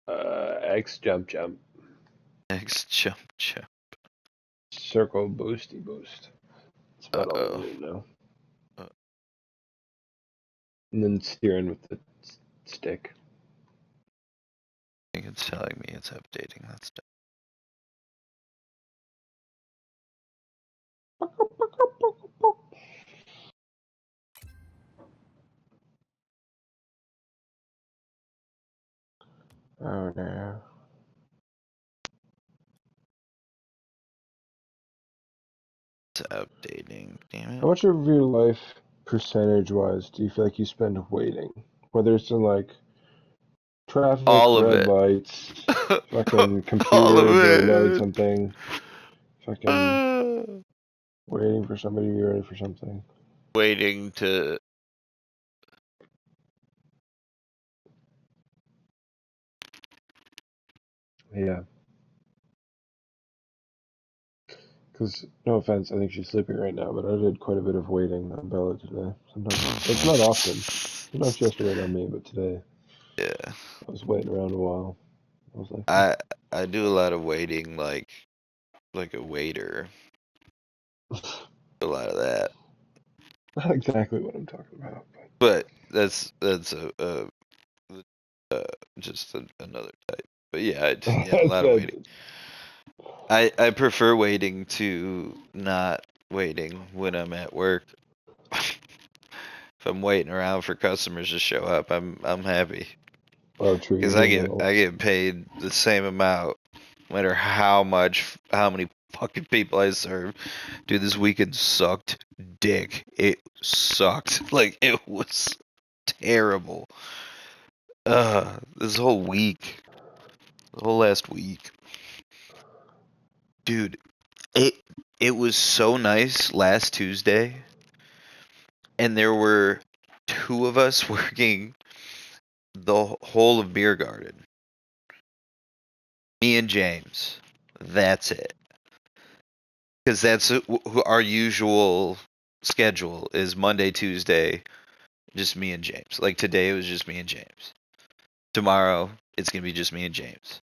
X jump jump. X jump jump. Circle boosty boost. That's about all Uh-oh. you need to know. Uh. And then steering with the stick. I think it's telling me it's updating. That's done. Oh no. It's updating. Damn it. How much of your life, percentage-wise, do you feel like you spend waiting? Whether it's in like traffic, All of red it. lights, fucking All of computer to load it. something, fucking waiting for somebody to be ready for something. Waiting to. Yeah. Because, no offense, I think she's sleeping right now, but I did quite a bit of waiting on Bella today. Sometimes, it's not often. Sometimes she has to wait on me, but today Yeah. I was waiting around a while. I was like, I do a lot of waiting, like a waiter. A lot of that. not exactly what I'm talking about. But that's just another type. But yeah, a lot of waiting. I prefer waiting to not waiting when I'm at work. If I'm waiting around for customers to show up, I'm happy. Oh, true. Because I get paid the same amount, no matter how many fucking people I serve. Dude, this weekend sucked dick. It sucked. Like, it was terrible. This whole week, the whole last week, dude. It was so nice last Tuesday, and there were 2 of us working the whole of Beer Garden. Me and James. That's it. Because that's our usual schedule is Monday, Tuesday, just me and James. Like today, it was just me and James. Tomorrow, it's gonna be just me and James.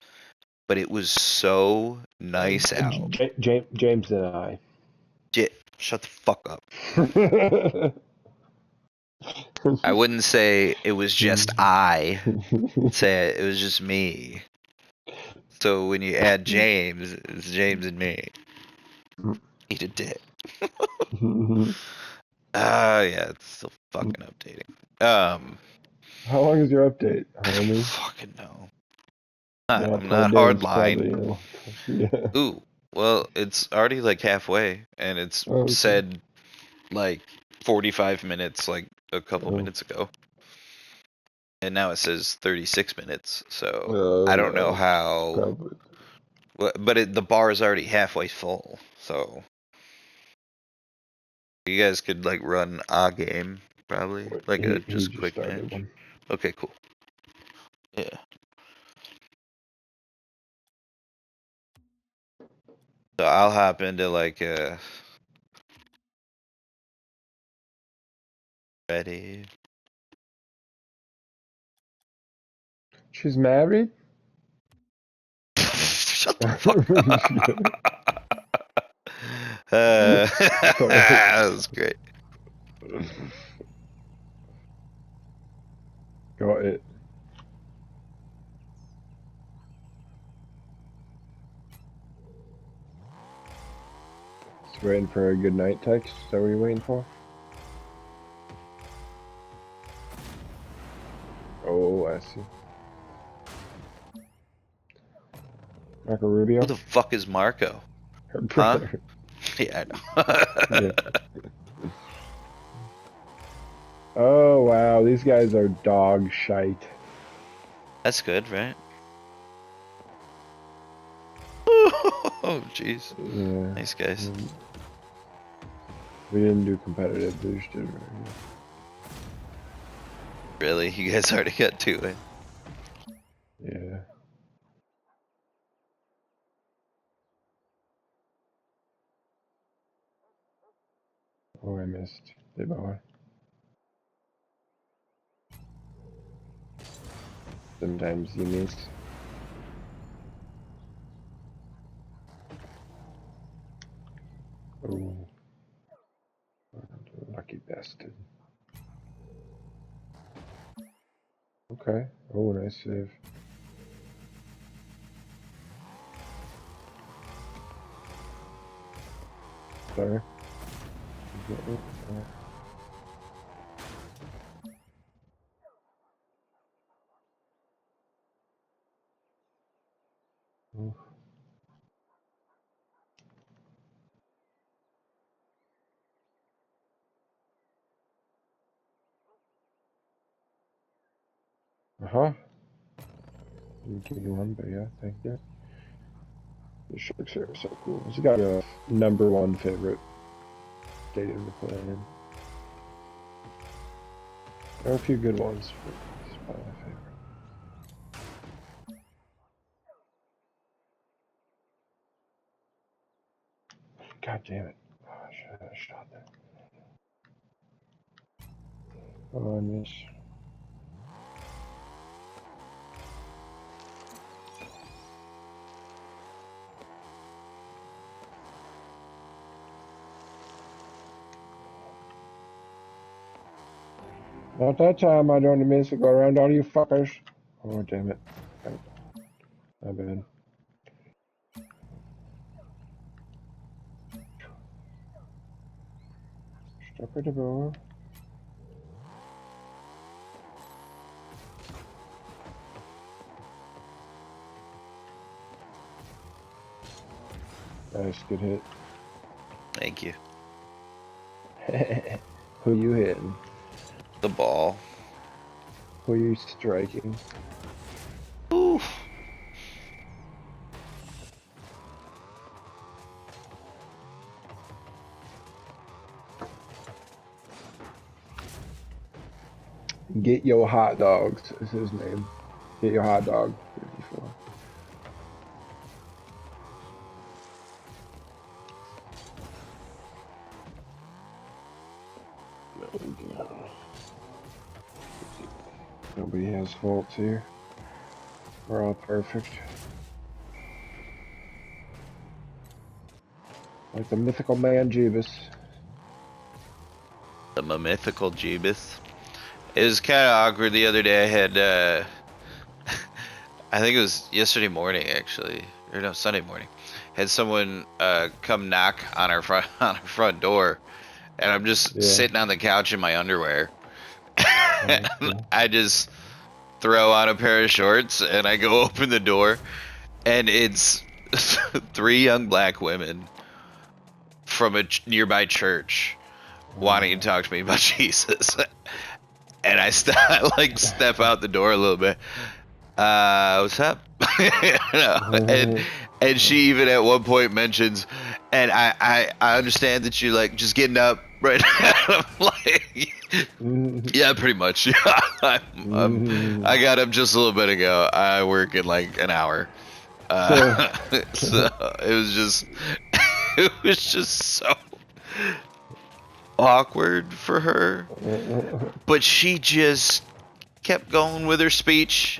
But it was so nice out. James and I. Shut the fuck up. I wouldn't say it was just I. I'd say it was just me. So when you add James, it's James and me. Eat a dick. Yeah, it's still fucking updating. How long is your update, homie? Fucking no. Yeah, I'm not plugged in. It's hardline. probably, yeah. Ooh, well, it's already like halfway, and it's Oh, okay. said like 45 minutes, like a couple minutes ago. And now it says 36 minutes, so I don't know Well, how. probably. But the bar is already halfway full, so you guys could like run a game, probably like a He just just quick started match. one. Okay, cool. Yeah. So I'll hop into like ready. She's married? Shut the fuck up. That was great. Got it. Just waiting for a good night text. Is that what you're waiting for? Oh, I see. Marco Rubio? Who the fuck is Marco? Her brother. Huh? Yeah, I know. Yeah. Oh, wow. These guys are dog shite. That's good, right? Oh, jeez. Yeah. Nice guys. We didn't do competitive. We just did regular. Really? You guys already got 2 in? Yeah. Oh, I missed. They bought. Sometimes you miss. Lucky bastard. Okay. Oh, nice save. Sorry. Uh-huh. Didn't give you one, but yeah, thank you. The Sharks are so cool. He's got a #1 favorite stadium to play in. There are a few good ones, but he's probably my favorite. God damn it. Oh, I should have had a shot there. Oh, I miss. Not that time, I don't miss it. Go around all you fuckers. Oh, damn it. My bad. Stop at the ball. Nice, good hit. Thank you. Who you hitting? The ball. Who you striking? Oof. Get your hot dogs is his name. Get your hot dog. 54. Nobody has faults here. We're all perfect. Like the mythical man Jeebus. The mythical Jeebus. It was kind of awkward the other day. I had, I think it was yesterday morning actually, or no, Sunday morning. Had someone come knock on our front door, and I'm just sitting on the couch in my underwear. I just throw on a pair of shorts and I go open the door, and it's 3 young black women from a nearby church wanting to talk to me about Jesus. And I step out the door a little bit. What's up? And she even at one point mentions, and I understand that you like just getting up right now. I'm like, yeah, pretty much. Yeah, I got up just a little bit ago. I work in like an hour. So it was just so awkward for her, but she just kept going with her speech.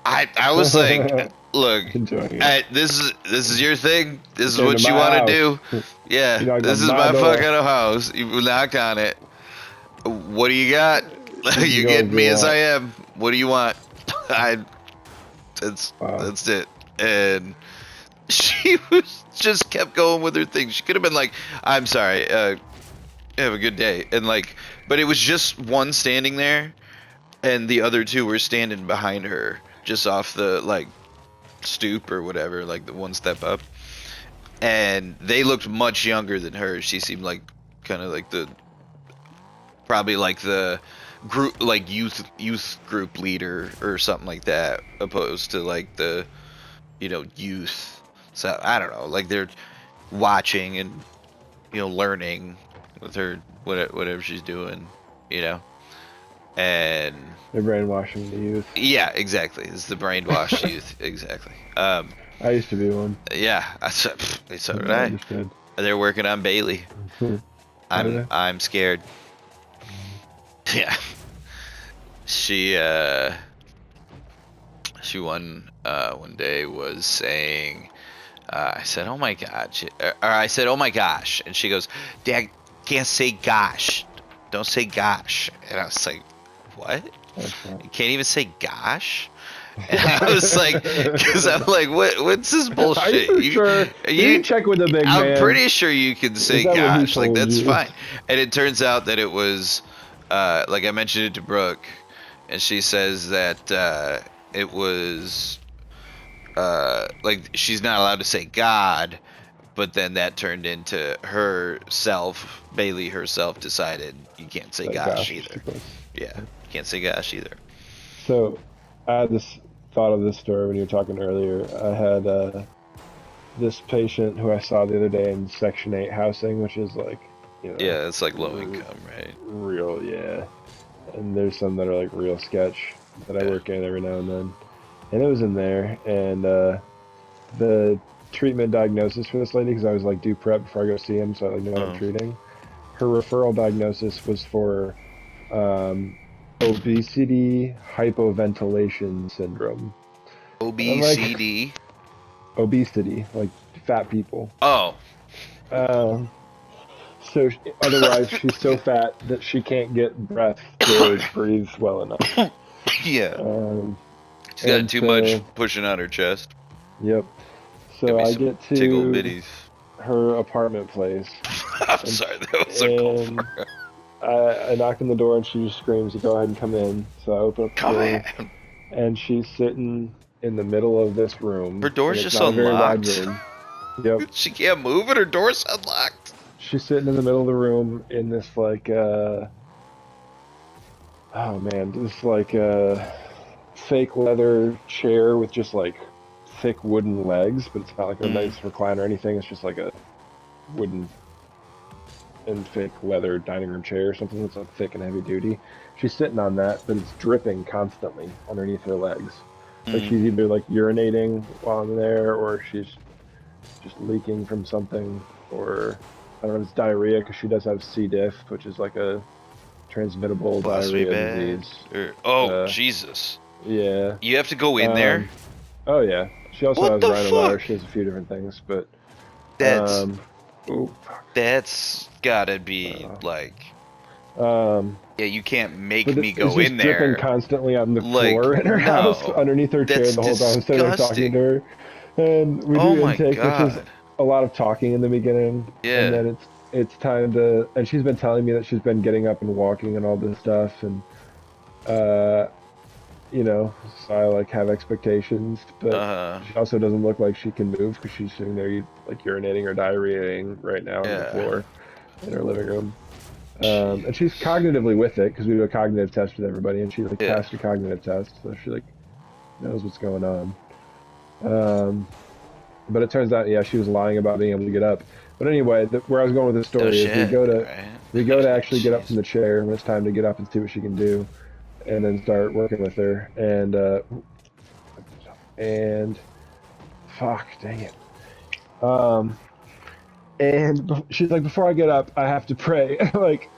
I was like, look, this is your thing. This is what you want to do. Yeah, this is my fucking house. You knocked on it. What do you got? You get me as I am. What do you want? That's it. And she just kept going with her thing. She could have been like, I'm sorry, have a good day. And like, but it was just one standing there, and the other 2 were standing behind her, just off the like stoop or whatever, like the one step up. And they looked much younger than her. She seemed like kind of like probably like the group, like youth group leader or something like that, opposed to like the, youth. So I don't know, like they're watching and learning with her whatever she's doing, and they're brainwashing the youth. Yeah, exactly. It's the brainwashed youth, exactly. I used to be one. Yeah, so did I. They're working on Bailey. I'm scared. Yeah. She one day was saying, I said, oh my god, or I said, oh my gosh, and she goes, Dad, can't say gosh. Don't say gosh. And I was like, what? You can't even say gosh? And I was like, because I'm like, what's this bullshit? Are you sure? You check with the big man. I'm pretty sure you can say that what he gosh. Like, told that's you? fine. And it turns out that it was, like I mentioned it to Brooke, and she says that it was, like she's not allowed to say God, but then that turned into Bailey herself decided you can't say gosh either. Yeah, you can't say gosh either. So, I had this thought of this story when you were talking earlier. I had this patient who I saw the other day in Section 8 housing, which is like, you know, yeah, it's like low income, right? Real, yeah. And there's some that are like real sketch that I work in every now and then. And it was in there, and the treatment diagnosis for this lady, because I was like due prep before I go see him, so I like know what I'm treating. Her referral diagnosis was for obesity hypoventilation syndrome. OBCD? Like, obesity, like fat people. Oh. So otherwise, she's so fat that she can't get breath to breathe well enough. Yeah. She's got too much pushing out her chest. Yep. So I get to tickle bitties. Her apartment place. I'm sorry, that was so cool. I knock on the door and she just screams to go ahead and come in. So I open up the door, and she's sitting in the middle of this room. Her door's just unlocked. Yep. She can't move and her door's unlocked. She's sitting in the middle of the room in this like oh man, this like fake leather chair with just like thick wooden legs, but it's not like a nice recliner or anything. It's just like a wooden and fake leather dining room chair or something that's like thick and heavy duty. She's sitting on that, but it's dripping constantly underneath her legs. Like she's either like urinating while I'm there, or she's just leaking from something, or I don't know if it's diarrhea, because she does have C. diff, which is like a transmittable diarrhea disease. Jesus. Yeah. You have to go in there? Oh yeah. She also has rhinovirus. She has a few different things, but that's gotta be like yeah, you can't make me go in there. Dripping constantly on the floor in her house, underneath her chair the whole time. I'm sitting there talking to her, and we do intake, which is a lot of talking in the beginning. Yeah. And then it's time to, and she's been telling me that she's been getting up and walking and all this stuff, and you know, so I like have expectations, but she also doesn't look like she can move because she's sitting there like urinating or diarrheaing right now on the floor in her living room. And she's cognitively with it, because we do a cognitive test with everybody, and she like passed a cognitive test, so she like knows what's going on. But it turns out, she was lying about being able to get up. But anyway, where I was going with this story is we go to actually get up from the chair when it's time to get up and see what she can do, and then start working with her. And fuck, dang it. And she's like, before I get up, I have to pray. Like,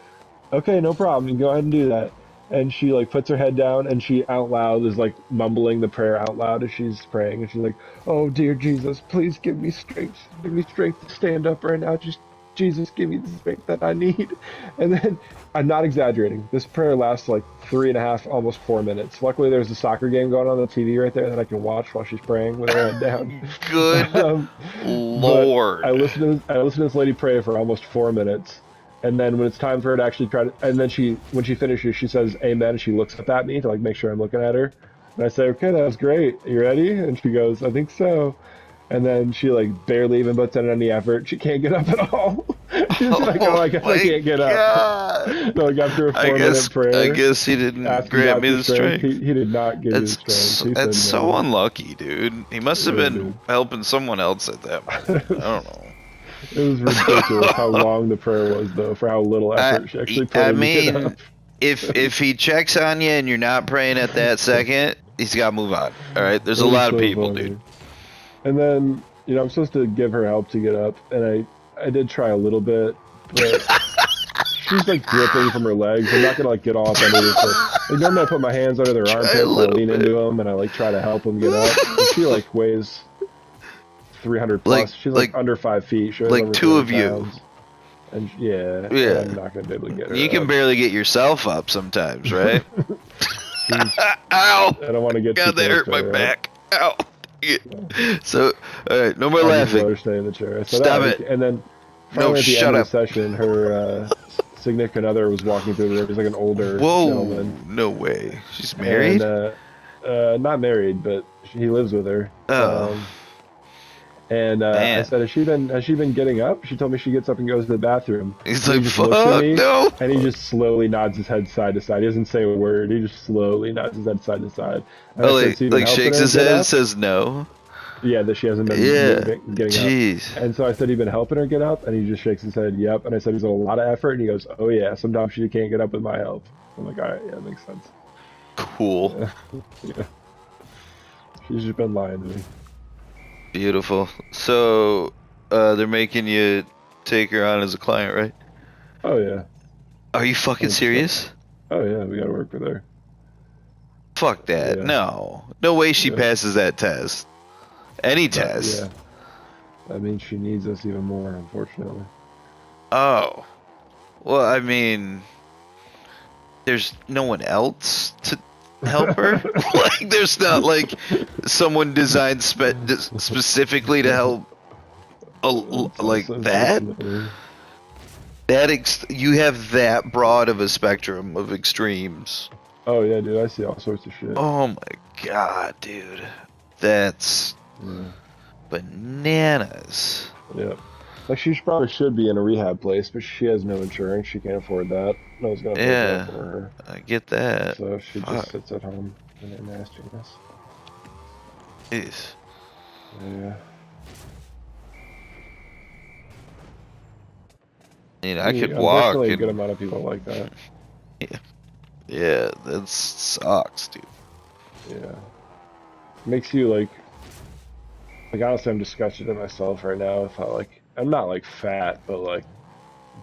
okay, no problem. You can go ahead and do that. And she like puts her head down, and she out loud is like mumbling the prayer out loud as she's praying. And she's like, "Oh dear Jesus, please give me strength. Give me strength to stand up right now. Just Jesus, give me the strength that I need." And then, I'm not exaggerating, this prayer lasts like 3.5, almost 4 minutes. Luckily, there's a soccer game going on the TV right there that I can watch while she's praying with her head down. Good Lord. I listened to this lady pray for almost 4 minutes. And then when it's time for her to actually try to, and then when she finishes, she says amen, and she looks up at me to like make sure I'm looking at her. And I say, okay, that was great. You ready? And she goes, I think so. And then she like barely even puts in any effort. She can't get up at all. She's like, oh, I guess I can't get up. So like after a 4-minute prayer, I guess he didn't grant me the strength. He did not give me the strength. That's so unlucky, dude. He must have been helping someone else at that moment. I don't know. It was ridiculous how long the prayer was, though, for how little effort she actually put in. I mean, if he checks on you and you're not praying at that second, he's got to move on. All right? There's a lot of people, dude. And then, I'm supposed to give her help to get up, and I did try a little bit, but she's like dripping from her legs. I'm not gonna like get off underneath her. Like, normally I put my hands under their armpits and I lean into them, and I like try to help them get up. And she like weighs 300 plus. She's like under 5 feet. She's like 2 of you. And yeah, Yeah. I'm not gonna be able to get her. You can barely get yourself up sometimes, right? Ow! I don't want to get God, too that close hurt to my her, back. Ow! Yeah. So, all right, no more I just let laughing. her stay in the chair. I said, Stop "Oh, it. and then No, finally at the end shut of the up. session, her significant other was walking through the room. He's like an older Whoa! gentleman. No way. She's And married? not married, but he lives with her. Oh, And I man. said, has she been getting up? She told me she gets up and goes to the bathroom. He's And he like, just looks at fuck, me, no. and he just slowly nods his head side to side. He doesn't say a word. He just slowly nods his head side to side. And I Oh, said, so you've been like helping shakes her his get head and up? says no. Yeah, that she hasn't been Yeah. getting up. Jeez. And so I said, you've been helping her get up? And he just shakes his head, yep. And I said, is it a lot of effort? And he goes, oh yeah, sometimes she can't get up with my help. I'm like, all right, yeah, that makes sense. Cool. Yeah. Yeah. She's just been lying to me. Beautiful. So, they're making you take her on as a client, right? Oh yeah. Are you fucking 100%. serious? Oh yeah, we gotta work with her. Fuck that. Yeah. No. No way she Yeah. passes that test. Any test. Yeah. That means she needs us even more, unfortunately. Oh. Well, I mean, there's no one else to help her. Like, there's not like someone designed specifically to help. Like that. You have that broad of a spectrum of extremes. Oh yeah, dude, I see all sorts of shit. Oh my god, dude, that's bananas. Yeah. Like she probably should be in a rehab place, but she has no insurance. She can't afford that. No one's gonna pay that for her. I get that. So she just sits at home in her nastiness. Jeez. Yeah. I could walk. Unfortunately, a good amount of people like that. Yeah, that sucks, dude. Yeah. Makes you like honestly, I'm disgusted at myself right now with how like I'm not like fat, but like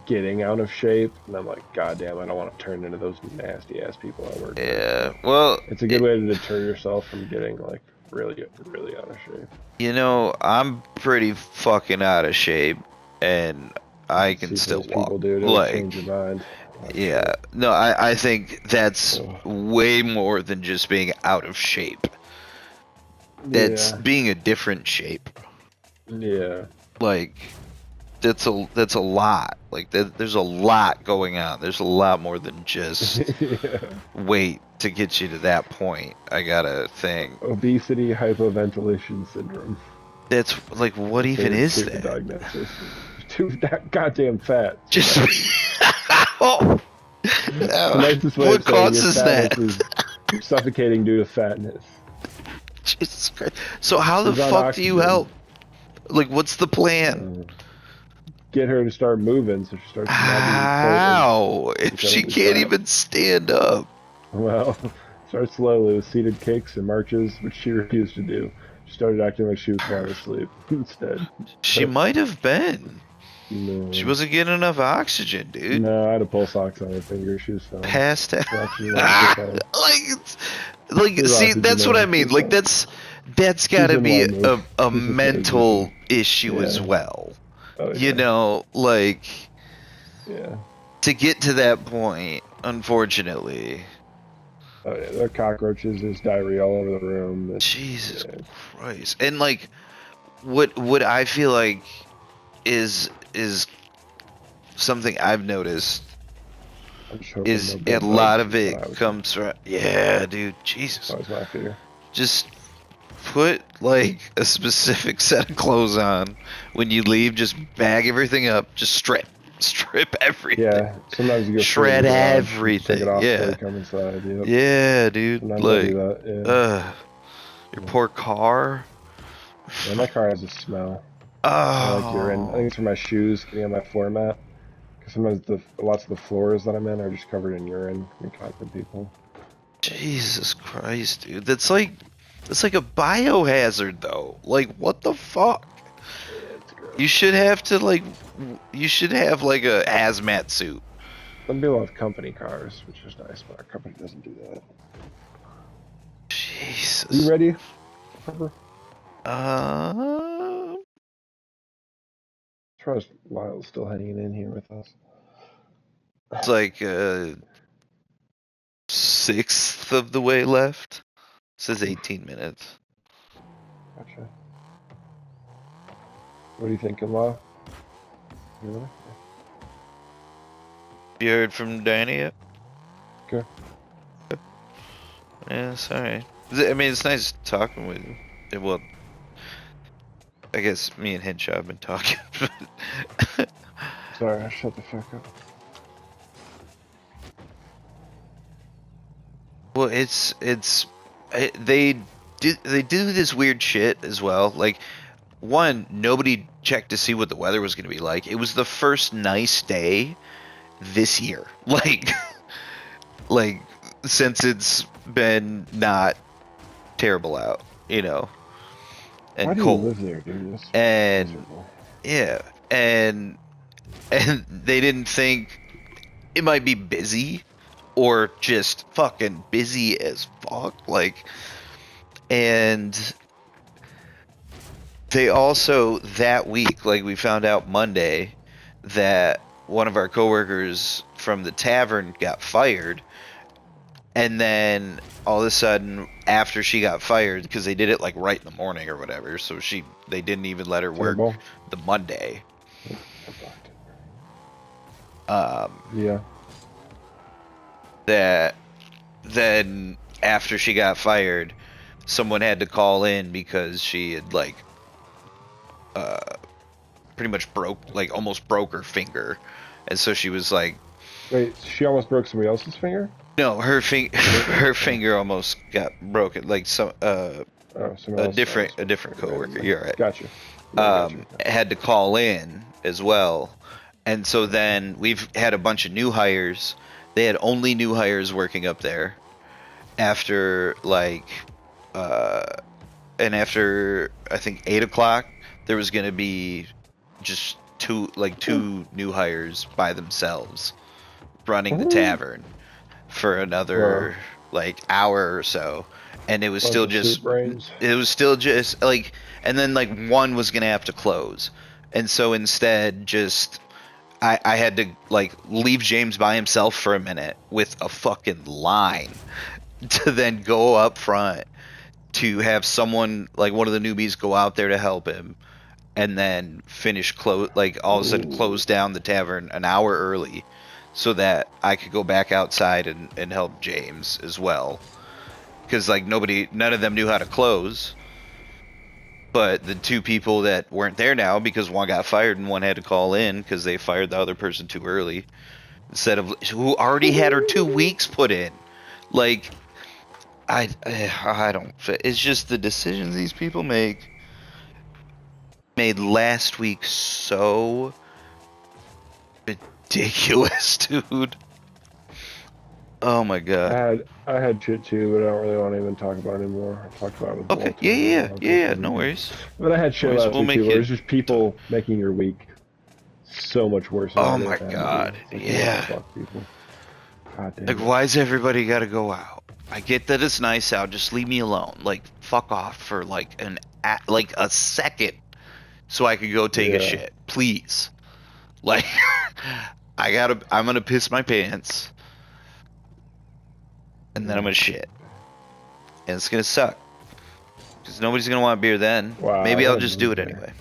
getting out of shape, and I'm like, God damn, I don't want to turn into those nasty ass people I work with. Yeah, well, it's a good way to deter yourself from getting like really, really out of shape. You know, I'm pretty fucking out of shape, and I can still walk. People, dude, it'll change your mind. Yeah, no, I think that's way more than just being out of shape. That's being a different shape. Yeah. Like, that's a lot. Like, there's a lot going on. There's a lot more than just weight to get you to that point. I gotta think. Obesity hypoventilation syndrome. That's like, what even is that? Diagnosis. Too goddamn fat. Just. Oh. What causes that? You're suffocating due to fatness. Jesus Christ. So how the fuck do you help? Like, what's the plan? Get her to start moving so she starts. How? If she can't even stand up. Well, start slowly with seated kicks and marches, which she refused to do. She started acting like she was falling asleep instead. She might have been. No. She wasn't getting enough oxygen, dude. No, I had a pulse ox on her finger. She was fine. Passed out. See, that's what I mean. Like, that's gotta be a mental issue as well. Oh, you know, like, yeah. To get to that point, unfortunately. Oh yeah, there are cockroaches. There's diarrhea all over the room. Jesus Christ! And like, what I feel like is something I've noticed is a lot of it comes from dude, Jesus. That was my fear. Just put like a specific set of clothes on when you leave. Just bag everything up. Just strip everything. Yeah, sometimes you go shred everything. Take it off before you come inside. Yep. Yeah, dude. Sometimes like, I do that. Yeah. Your poor car. Yeah, my car has a smell. Oh. I like urine. I think it's for my shoes getting on my floor mat. Because sometimes lots of the floors that I'm in are just covered in urine from concrete people. Jesus Christ, dude. That's like a biohazard, though. Like, what the fuck? You should have a hazmat suit. Some people have company cars, which is nice, but our company doesn't do that. Jesus. Are you ready? Trust Lyle's still hanging in here with us. It's like sixth of the way left. It says 18 minutes. Gotcha. What are you thinking, Lyle? Really? You heard from Danny yet? Okay. Yeah, sorry. I mean, it's nice talking with you. Well, I guess me and Henshaw have been talking. Sorry, I shut the fuck up. Well, they do this weird shit as well. Like, one, nobody checked to see what the weather was going to be like. It was the first nice day this year. Like since it's been not terrible out, you know, and Why do cold. You live there, dude? That's and miserable. yeah, and they didn't think it might be busy or just fucking busy as fuck. Like, and they also that week, like we found out Monday that one of our coworkers from the tavern got fired. And then all of a sudden, after she got fired, because they did it like right in the morning or whatever, so they didn't even let her work the Monday. Yeah. That then after she got fired, someone had to call in because she had like pretty much almost broke her finger, and so she was like, wait, she almost broke somebody else's finger? No, her finger almost got broken. Like a different coworker. You're right. Gotcha. Had to call in as well, and so then we've had a bunch of new hires. They had only new hires working up there. After after I think 8 o'clock, there was gonna be just two new hires by themselves running the tavern for another hour or so, and it was still just and then one was gonna have to close, and so instead just I had to leave James by himself for a minute with a fucking line to then go up front to have someone one of the newbies go out there to help him, and then all of a sudden close down the tavern an hour early so that I could go back outside and help James as well. Because none of them knew how to close. But the two people that weren't there now, because one got fired and one had to call in because they fired the other person too early, who already had her 2 weeks put in. I don't. It's just the decisions these people made last week so ridiculous, dude. Oh my god. I had shit too, but I don't really want to even talk about it anymore. I talked about it with Okay. Yeah. No worries. But I had shit last week too. There's just people making your week so much worse. Oh my god. Yeah. Fuck people. God damn. Why's everybody got to go out? I get that it's nice out. Just leave me alone. Fuck off for a second, so I could go take a shit, please. I'm gonna piss my pants, and then I'm gonna shit, and it's gonna suck because nobody's gonna want beer then. Wow, maybe I'll just do it anyway.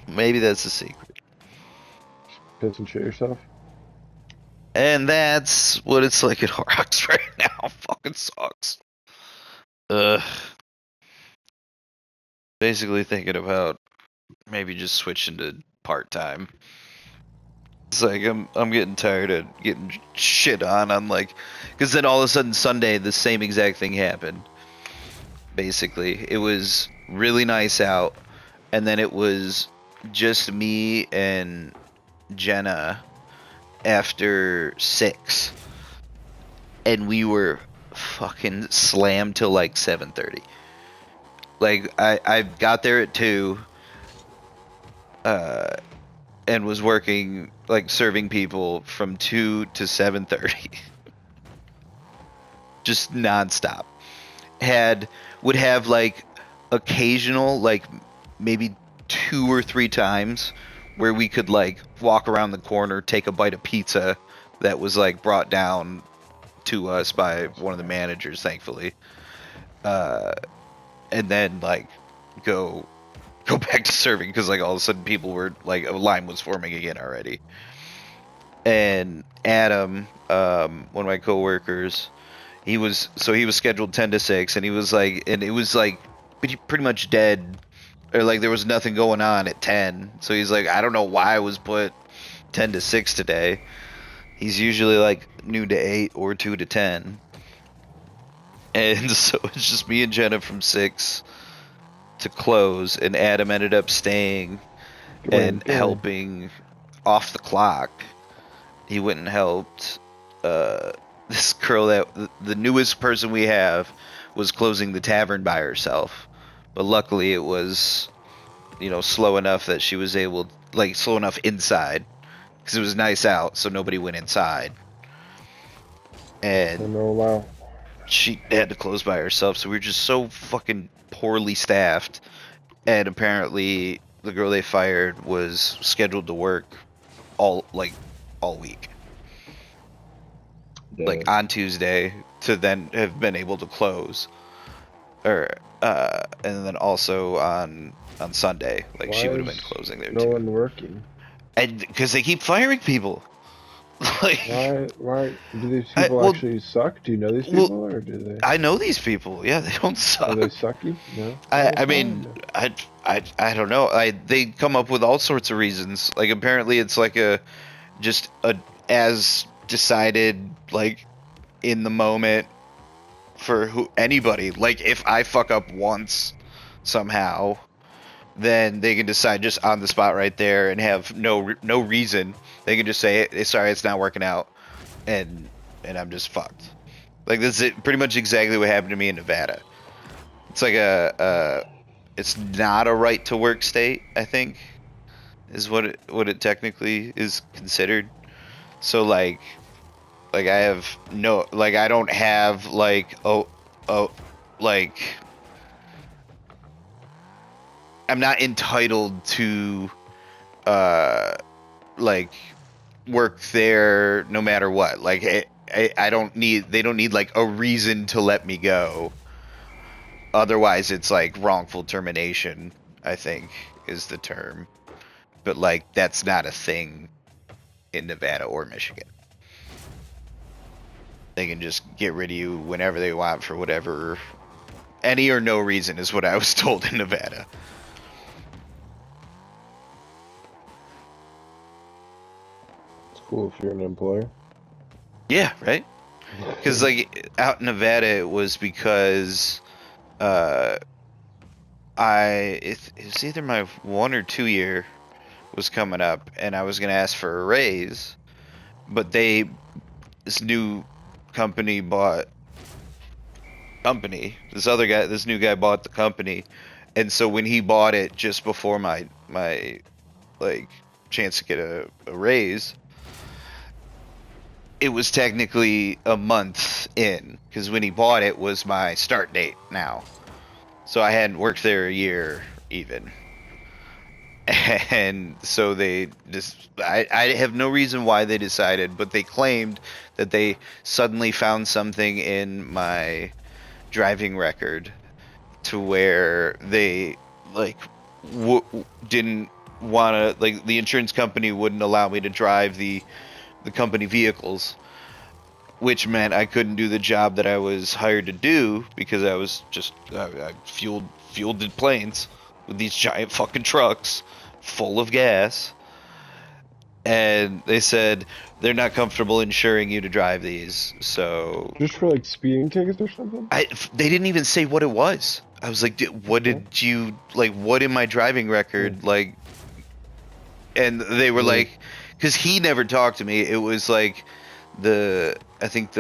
Maybe that's the secret. Piss and shit yourself. And that's what it's like at Horrocks right now. Fucking sucks. Basically thinking about maybe just switching to part-time. It's I'm getting tired of getting shit on because then all of a sudden Sunday the same exact thing happened. Basically, it was really nice out, and then it was just me and Jenna after 6, and we were fucking slammed till 7:30. I got there at 2, and was working serving people from 2 to 7:30, just nonstop. Would have occasional maybe 2 or 3 times where we could like walk around the corner, take a bite of pizza that was like brought down to us by one of the managers, thankfully, and then like go back to serving because like all of a sudden people were like a line was forming again already. And Adam, one of my coworkers, he was scheduled 10 to 6, and he was like, and it was like pretty much dead, or like there was nothing going on at 10. So he's like, I don't know why I was put 10 to 6 today. He's usually like noon to 8 or 2 to 10. And so it's just me and Jenna from 6 to close, and Adam ended up staying and helping off the clock. He went and helped this girl that the newest person we have was closing the tavern by herself, but luckily it was, you know, slow enough that she was able, like, slow enough inside because it was nice out, so nobody went inside. And she had to close by herself, so we were just so fucking poorly staffed. And apparently the girl they fired was scheduled to work all week. Yeah. Like on Tuesday to then have been able to close. Or and then also on Sunday, like she would have been closing there too. No one working. And because they keep firing people. Like, why do these people actually suck? Do you know these people, or do they? I know these people. Yeah, they don't suck. Are they sucky? No. I mean, I don't know. They come up with all sorts of reasons. Like apparently it's like just as decided, like in the moment for anybody. Like if I fuck up once somehow, then they can decide just on the spot right there and have no reason. They can just say, sorry, it's not working out, and I'm just fucked. Like this is pretty much exactly what happened to me in Nevada. It's like it's not a right to work state, I think, is what it technically is considered. So like I have no, like I don't have like like I'm not entitled to like work there no matter what. Like I don't need, they don't need like a reason to let me go. Otherwise it's like wrongful termination, I think is the term. But like that's not a thing in Nevada or Michigan. They can just get rid of you whenever they want for whatever, any or no reason is what I was told in Nevada. Cool if you're an employer. Yeah, right? Because like out in Nevada it was because it was either my 1 or 2 year was coming up and I was gonna ask for a raise, but this new company this new guy bought the company, and so when he bought it just before my like chance to get a raise, it was technically a month in, because when he bought it was my start date now. So I hadn't worked there a year even. And so they just, I have no reason why they decided, but they claimed that they suddenly found something in my driving record to where they like didn't want to, like the insurance company wouldn't allow me to drive the company vehicles, which meant I couldn't do the job that I was hired to do because I was just I fueled the planes with these giant fucking trucks full of gas, and they said they're not comfortable insuring you to drive these. So just for like speeding tickets or something? They didn't even say what it was. I was like, what did you, like, what in my driving record, like, and they were like, because he never talked to me. It was like I think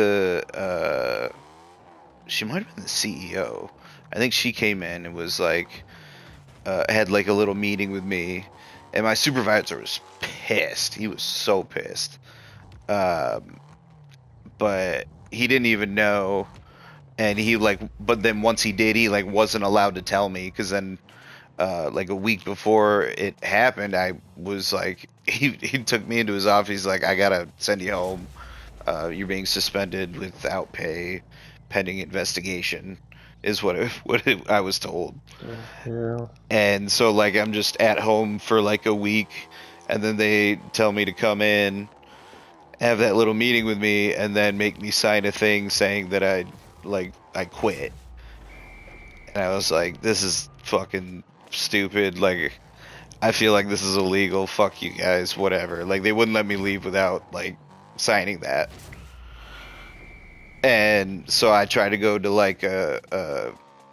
she might have been the CEO. I think she came in and was like, had like a little meeting with me, and my supervisor was pissed. He was so pissed. But he didn't even know, and he like, but then once he did, he like wasn't allowed to tell me, because then like a week before it happened, I was like, he took me into his office. He's like, I gotta send you home. You're being suspended without pay, pending investigation, is I was told. Yeah. And so like I'm just at home for like a week, and then they tell me to come in, have that little meeting with me, and then make me sign a thing saying that I quit. And I was like, this is fucking stupid. Like, I feel like this is illegal. Fuck you guys, whatever. Like, they wouldn't let me leave without like signing that. And so I tried to go to like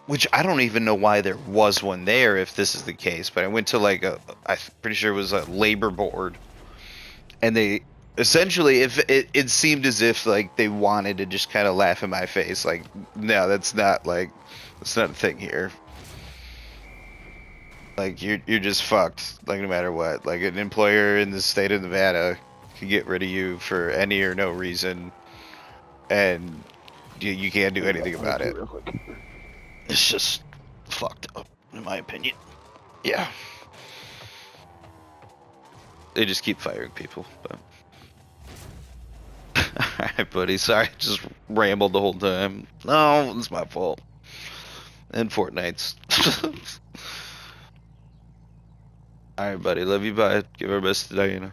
which I don't even know why there was one there if this is the case, but I went to like I'm pretty sure it was a labor board, and they essentially, if it seemed as if like they wanted to just kind of laugh in my face, like, no, that's not a thing here. Like you're just fucked, like no matter what. Like an employer in the state of Nevada can get rid of you for any or no reason, and you can't do anything about it. It's just fucked up, in my opinion. Yeah. They just keep firing people. But... Alright, buddy. Sorry, just rambled the whole time. No, it's my fault. And Fortnite's. Alright, buddy. Love you. Bye. Give our best to Diana.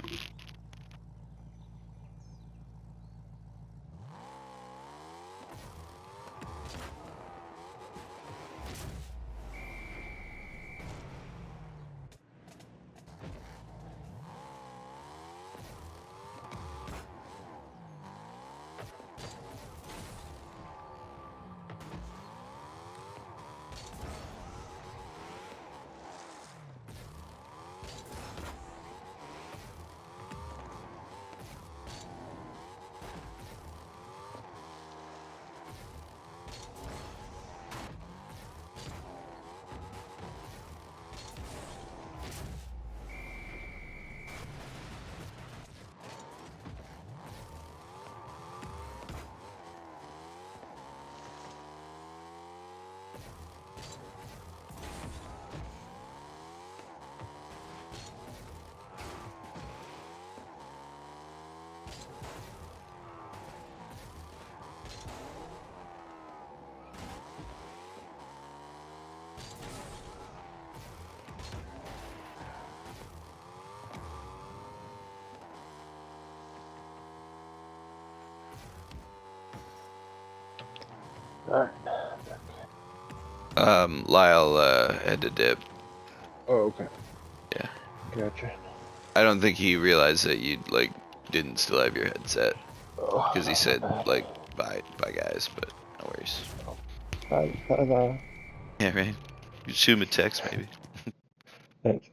Alright. Lyle had to dip. Oh, okay. Yeah. Gotcha. I don't think he realized that you like didn't still have your headset, because he said like bye guys, but no worries. Bye. Yeah, right. You shoot him a text maybe. Thanks.